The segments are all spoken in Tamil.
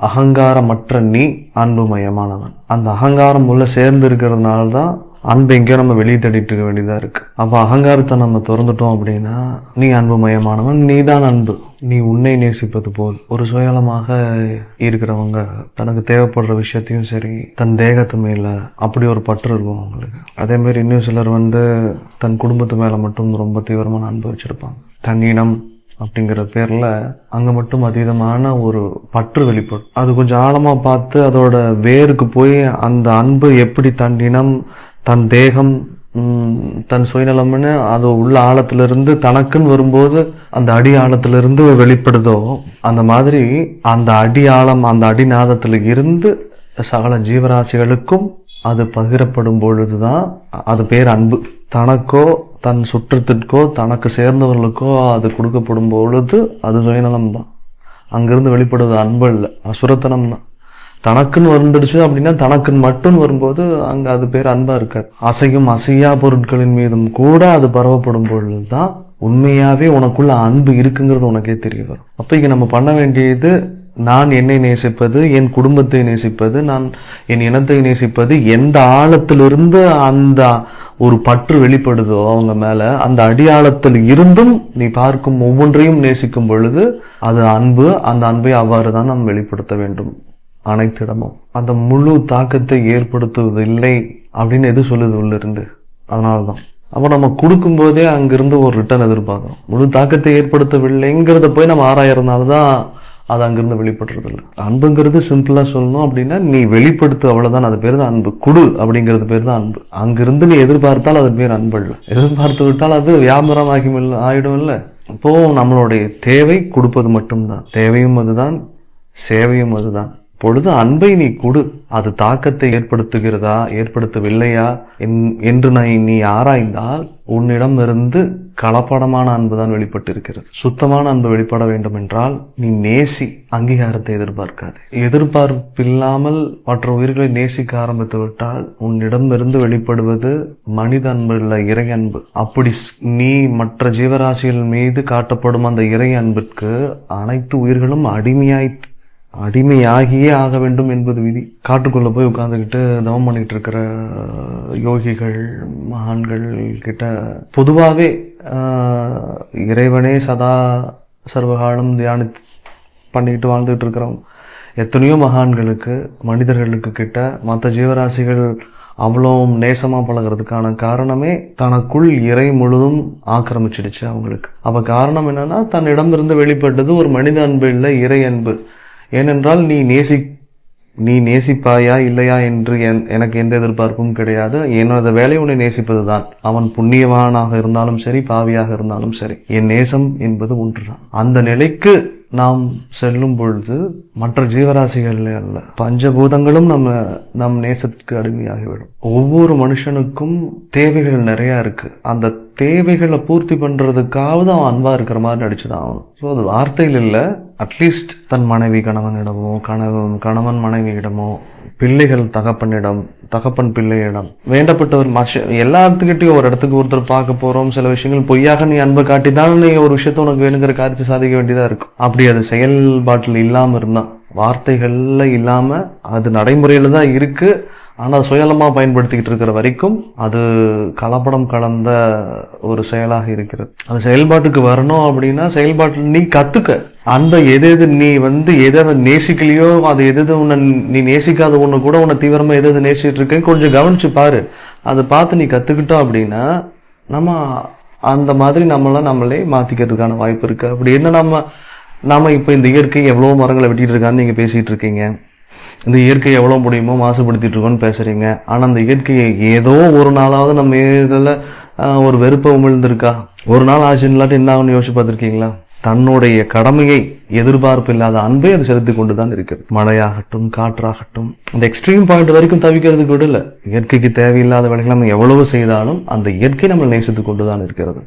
அகங்காரமற்ற நீ அன்புமயமானவன். அந்த அகங்காரம் உள்ள சேர்ந்து இருக்கிறதுனால தான் அன்பு எங்கேயோ நம்ம வெளியே தேடிட்டு இருக்க வேண்டியதாக இருக்கு. அப்போ அகங்காரத்தை நம்ம திறந்துட்டோம் அப்படின்னா நீ அன்புமயமானவன், நீ தான் அன்பு. நீ உன்னை நேசிப்பது போல் ஒரு சுயநலமாக இருக்கிறவங்க தனக்கு தேவைப்படுற விஷயத்தையும் சரி, தன் தேகத்து மேல அப்படி ஒரு பற்று இருக்கும் அவங்களுக்கு. அதே மாதிரி இன்னும் சிலர் தன் குடும்பத்து மேல மட்டும் ரொம்ப தீவிரமான அன்பு வச்சிருப்பாங்க. தன் இனம் அப்படிங்கிற பேர்ல அங்க மட்டும் அதீதமான ஒரு பற்று வெளிப்படும். அது கொஞ்சம் ஆழமா பார்த்து அதோட வேருக்கு போய் அந்த அன்பு எப்படி தன் இனம், தன் தேகம், தன் சுயநலம்னு அது உள்ள ஆழத்திலிருந்து தனக்குன்னு வரும்போது அந்த அடி ஆழத்திலிருந்து வெளிப்படுதோ, அந்த மாதிரி அந்த அடி ஆழம், அந்த அடிநாதத்துல இருந்து சகல ஜீவராசிகளுக்கும் அது பகிரப்படும் பொழுதுதான் அது பேர் அன்பு. தனக்கோ தன் சுற்றத்திற்கோ தனக்கு சேர்ந்தவர்களுக்கோ அது கொடுக்கப்படும் பொழுது அது சுயநலம் தான். அங்கிருந்து வெளிப்படுவது அன்பு இல்லை, அசுரத்தனம் தான். தனக்குன்னு வந்துடுச்சு அப்படின்னா தனக்குன்னு மட்டும் வரும்போது அங்க அது பேர் அன்பா இருக்காது. அசையும் அசையா பொருட்களின் மீதும் கூட அது பரவப்படும் பொழுதுதான் உண்மையாவே உனக்குள்ள அன்பு இருக்குங்கிறது உனக்கே தெரிய வரும். அப்ப இங்க நம்ம பண்ண வேண்டியது, நான் என்னை நேசிப்பது, என் குடும்பத்தை நேசிப்பது, நான் என் இனத்தை நேசிப்பது, எந்த ஆழத்திலிருந்து அந்த ஒரு பற்று வெளிப்படுதோ அவங்க மேல, அந்த அடியாளத்தில் இருந்தும் நீ பார்க்கும் ஒவ்வொன்றையும் நேசிக்கும் பொழுது அது அன்பு. அந்த அன்பை அவ்வாறு தான் நாம் வெளிப்படுத்த வேண்டும் அனைத்திடமும். அந்த முழு தாக்கத்தை ஏற்படுத்துவதில்லை அப்படின்னு எது சொல்லுது உள்ள இருந்து. அதனால்தான் அப்போ நம்ம கொடுக்கும் போதே அங்கிருந்து ஒரு ரிட்டர்ன் எதிர்பார்க்கணும். முழு தாக்கத்தை ஏற்படுத்தவில்லைங்கிறத போய் நம்ம ஆராயறதுனாலதான் அது அங்கிருந்து வெளிப்படுறது இல்லை. அன்புங்கிறது சிம்பிளா சொல்லணும் அப்படின்னா நீ வெளிப்படுத்து, அவ்வளவுதான். அது பேர் தான் அன்பு. குடு அப்படிங்கிறது பேர் தான் அன்பு. அங்கிருந்து நீ எதிர்பார்த்தால் அது பேர் அன்பு இல்லை. எதிர்பார்த்து விட்டால் அது வியாபாரம் ஆயிடும் இல்லை. இப்போ நம்மளுடைய தேவை கொடுப்பது மட்டும்தான். தேவையும் அதுதான், சேவையும் அதுதான். பொழுது அன்பை நீ கொடு. அது தாக்கத்தை ஏற்படுத்துகிறதா ஏற்படுத்தவில்லையா என்று நீ ஆராய்ந்தால் உன்னிடம் இருந்து கலப்படமான அன்புதான் வெளிப்பட்டு இருக்கிறது. சுத்தமான அன்பு வெளிப்பட வேண்டும் என்றால் நீ நேசி, அங்கீகாரத்தை எதிர்பார்க்காது. எதிர்பார்ப்பில்லாமல் மற்ற உயிர்களை நேசிக்க ஆரம்பித்து விட்டால் உன்னிடம் இருந்து வெளிப்படுவது மனித அன்பு இல்லை, இறை அன்பு. அப்படி நீ மற்ற ஜீவராசிகள் மீது காட்டப்படும் அந்த இறை அன்பிற்கு அனைத்து உயிர்களும் அடிமையாகியே ஆக வேண்டும் என்பது விதி. காட்டுக்குள்ள போய் உட்கார்ந்துக்கிட்டு தவம் பண்ணிட்டு இருக்கிற யோகிகள், மகான்கள் கிட்ட பொதுவாகவே இறைவனே சதா சர்வகாலம் தியானித்து பண்ணிக்கிட்டு வாழ்ந்துட்டு இருக்கிறோம். எத்தனையோ மகான்களுக்கு, மனிதர்களுக்கு கிட்ட மற்ற ஜீவராசிகள் அவ்வளோ நேசமா பழகிறதுக்கான காரணமே தனக்குள் இறை முழுதும் ஆக்கிரமிச்சிடுச்சு அவங்களுக்கு. அப்ப காரணம் என்னன்னா, தன்னிடமிருந்து வெளிப்பட்டது ஒரு மனித அன்பு இல்லை, இறை அன்பு. ஏனென்றால் நீ நேசிப்பாயா இல்லையா என்று எனக்கு எந்த எதிர்பார்ப்பும் கிடையாது. என்னோட வேலை உன்னை நேசிப்பதுதான். அவன் புண்ணியவானாக இருந்தாலும் சரி, பாவியாக இருந்தாலும் சரி, என் நேசம் என்பது ஒன்றுதான். அந்த நிலைக்கு நாம் செல்லும் பொழுது மற்ற ஜீவராசிகள் அல்ல, பஞ்சபூதங்களும் நம் நேசத்துக்கு அடிமையாகிவிடும். ஒவ்வொரு மனுஷனுக்கும் தேவைகள் நிறைய இருக்கு. அந்த தேவைகளை பூர்த்தி பண்றதுக்காவது அவன் அன்பா இருக்கிற மாதிரி நடிச்சுதான் ஆகணும். ஸோ அது வார்த்தையில் இல்லை, அட்லீஸ்ட் தன் மனைவி கணவனிடமோ, கணவன் மனைவியிடமோ, பிள்ளைகள் தகப்பனிடம், தகப்பன் பிள்ளையிடம், வேண்டப்பட்டவர் எல்லாத்துக்கிட்டையும் ஒரு இடத்துக்கு ஒருத்தர் பார்க்க போறோம், சில விஷயங்கள் பொய்யாக நீ அன்பை காட்டிதான் நீ ஒரு விஷயத்த உனக்கு வேணுங்கிற காரியத்தை சாதிக்க வேண்டியதா இருக்கும். அப்படி அது செயல்பாட்டில் இல்லாம இருந்தா, வார்த்தைகள்ல இல்லாம அது நடைமுறையில தான் இருக்கு, ஆனால் சுயநலமா பயன்படுத்திக்கிட்டு இருக்கிற வரைக்கும் அது கலப்படம் கலந்த ஒரு செயலாக இருக்கிறது. அது செயல்பாட்டுக்கு வரணும் அப்படின்னா செயல்பாட்டில் நீ கத்துக்க. அன்பை எது நீ எதை நேசிக்கலையோ, அது எது உன்னை நீ நேசிக்காத ஒண்ணு கூட உன்னை தீவிரமா எது நேசிட்டு இருக்கேன்னு கொஞ்சம் கவனிச்சு பாரு. அதை பார்த்து நீ கத்துக்கிட்டோம் அப்படின்னா நம்ம அந்த மாதிரி நம்மளே மாத்திக்கிறதுக்கான வாய்ப்பு இருக்கு. அப்படி என்ன நாம இப்ப இந்த இயற்கை எவ்வளவு மரங்களை வெட்டிட்டு இருக்கான்னு நீங்க பேசிட்டு இருக்கீங்க, இந்த இயற்கை எவ்வளவு முடியுமோ மாசுபடுத்திட்டு இருக்கோன்னு பேசுறீங்க. ஆனா அந்த இயற்கையை ஏதோ ஒரு நாளாவது நம்ம இதுல ஒரு வெறுப்பை உமிழ்ந்திருக்கா? ஒரு நாள் ஆச்சு இல்லாட்டி என்ன ஆகுன்னு யோசிச்சு பார்த்திருக்கீங்களா? தன்னுடைய கடமையை, எதிர்பார்ப்பு இல்லாத அன்பை அது செலுத்தி கொண்டுதான் இருக்கிறது. மழையாகட்டும், காற்றாகட்டும், அந்த எக்ஸ்ட்ரீம் பாயிண்ட் வரைக்கும் தவிக்கிறதுக்கு விடல. இயற்கைக்கு தேவையில்லாத வேலைகள் நம்ம எவ்வளவு செய்தாலும் அந்த இயற்கை நம்ம நேசித்துக் கொண்டுதான் இருக்கிறது.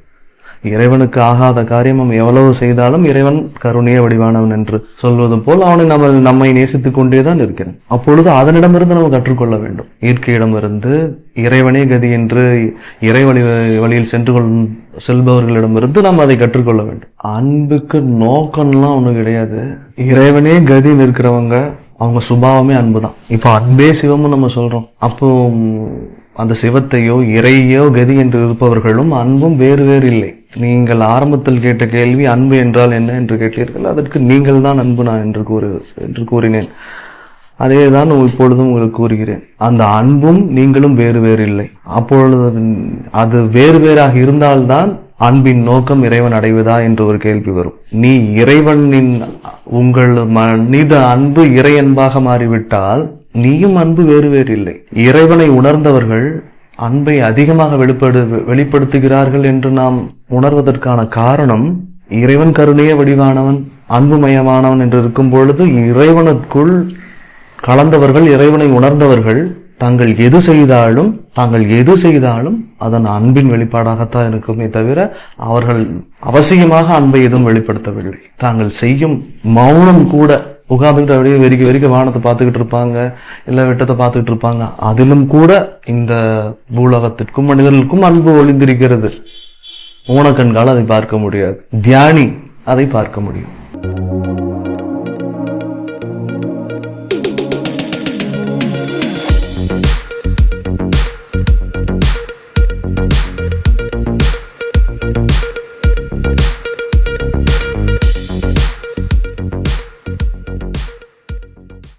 இறைவனுக்கு ஆகாத காரியம் நம்ம எவ்வளவு செய்தாலும் இறைவன் கருணைய வடிவானவன் என்று சொல்வது போல் அவனை நம்மை நேசித்துக் கொண்டேதான் இருக்கிறான். அப்பொழுது அதனிடமிருந்து நம்ம கற்றுக்கொள்ள வேண்டும். இயற்கையிடமிருந்து இறைவனே கதி என்று இறை வழியில் செல்பவர்களிடமிருந்து நாம் அதை கற்றுக்கொள்ள வேண்டும். அன்புக்கு நோக்கம்லாம் ஒண்ணு கிடையாது. இறைவனே கதி இருக்கிறவங்க அவங்க சுபாவமே அன்பு தான். இப்போ அன்பே சிவம்னு நம்ம சொல்றோம். அப்போ அந்த சிவத்தையோ இறையோ கதி என்று இருப்பவர்களும் அன்பும் வேறு வேறு இல்லை. நீங்கள் ஆரம்பத்தில் கேட்ட கேள்வி அன்பு என்றால் என்ன என்று கேட்டீர்கள். அதற்கு நீங்கள் தான் அன்பு நான் என்று கூறினேன். அதே தான் இப்பொழுதும் உங்களுக்கு கூறுகிறேன். அந்த அன்பும் நீங்களும் வேறு வேறு இல்லை. அப்பொழுது அது வேறு வேறாக இருந்தால்தான் அன்பின் நோக்கம் இறைவன் அடைவதா என்று ஒரு கேள்வி வரும். நீ இறைவனின் உங்கள் மனித அன்பு இறை அன்பாக மாறிவிட்டால் நீயும் அன்பு வேறு வேறு இல்லை. இறைவனை உணர்ந்தவர்கள் அன்பை அதிகமாக வெளிப்படுத்துகிறார்கள் என்று நாம் உணர்வதற்கான காரணம், இறைவன் கருணைய வடிவானவன் அன்புமயமானவன் என்று இருக்கும் பொழுது இறைவனுக்குள் கலந்தவர்கள், இறைவனை உணர்ந்தவர்கள் தாங்கள் எது செய்தாலும் அதன் அன்பின் வெளிப்பாடாகத்தான் இருக்குமே தவிர அவர்கள் அவசியமாக அன்பை எதுவும் வெளிப்படுத்தவில்லை. தாங்கள் செய்யும் மௌனம் கூட, உட்கார்ந்துக்கிட்டு அப்படியே வெறிக்க வானத்தை பார்த்துக்கிட்டு இருப்பாங்க, இல்லை வெட்டத்தை பார்த்துக்கிட்டு இருப்பாங்க. அதிலும் கூட இந்த பூலகத்திற்கும் மனிதர்களுக்கும் அன்பு ஒளிந்திருக்கிறது. ஊனக்கண்கால் அதை பார்க்க முடியாது, தியானி அதை பார்க்க முடியும்.